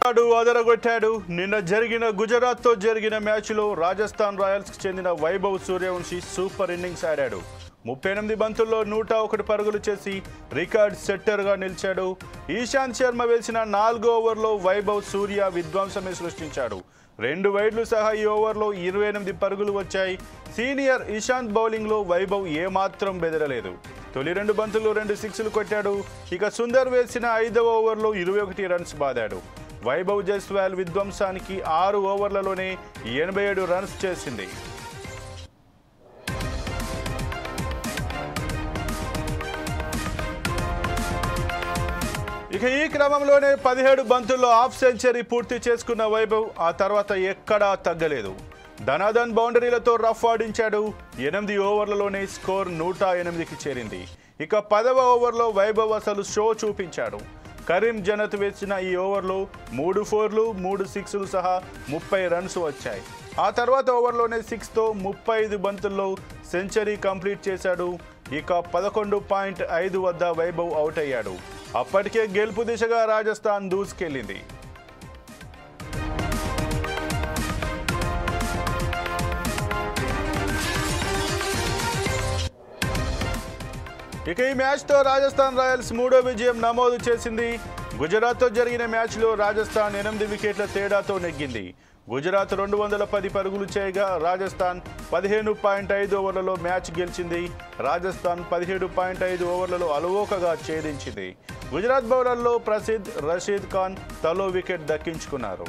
అదరగొట్టాడు. నిన్న జరిగిన గుజరాత్తో జరిగిన మ్యాచ్లో రాజస్థాన్ రాయల్స్కి చెందిన వైభవ్ సూర్యవంశీ సూపర్ ఇన్నింగ్స్ ఆడాడు. 38 బంతుల్లో 101 పరుగులు చేసి రికార్డ్ సెట్టర్గా నిలిచాడు. ఇషాంత్ శర్మ వేసిన 4వ ఓవర్లో వైభవ్ సూర్య విధ్వంసమే సృష్టించాడు. 2 వైడ్లు సహా ఈ ఓవర్లో 28 పరుగులు వచ్చాయి. సీనియర్ ఇషాంత్ బౌలింగ్లో వైభవ్ ఏమాత్రం బెదరలేదు. తొలి 2 బంతుల్లో 2 సిక్స్లు కొట్టాడు. ఇక సుందర్ వేసిన 5వ ఓవర్లో 21 రన్స్ బాదాడు. వైభవ్ జైస్వాల్ విధ్వంసానికి 6 ఓవర్లలోనే 87 రన్స్ చేసింది. ఇక ఈ క్రమంలోనే 17 బంతుల్లో హాఫ్ సెంచరీ పూర్తి చేసుకున్న వైభవ్ ఆ తర్వాత ఎక్కడా తగ్గలేదు. ధనాధన్ బౌండరీలతో రఫ్ ఆడించాడు. 8 ఓవర్లలోనే స్కోర్ 108కి చేరింది. ఇక 10వ ఓవర్లో వైభవ్ అసలు షో చూపించాడు. కరీం జనత్ వేసిన ఈ ఓవర్లో 3 ఫోర్లు 3 సిక్స్లు సహా 30 రన్స్ వచ్చాయి. ఆ తర్వాత ఓవర్లోనే 6తో 35 బంతుల్లో సెంచరీ కంప్లీట్ చేశాడు. ఇక 11.5 వద్ద వైభవ్ అవుట్ అయ్యాడు. అప్పటికే గెలుపు దిశగా రాజస్థాన్ దూసుకెళ్లింది. ఇక ఈ మ్యాచ్తో రాజస్థాన్ రాయల్స్ 3వ విజయం నమోదు చేసింది. గుజరాత్తో జరిగిన మ్యాచ్లో రాజస్థాన్ 8 వికెట్ల తేడాతో నెగ్గింది. గుజరాత్ 210 పరుగులు చేయగా రాజస్థాన్ 15.5 ఓవర్లలో మ్యాచ్ గెలిచింది. రాజస్థాన్ 17.5 ఓవర్లలో అలవోకగా ఛేదించింది. గుజరాత్ బౌలర్లో ప్రసిద్ధ్, రషీద్ ఖాన్ తలో వికెట్ దక్కించుకున్నారు.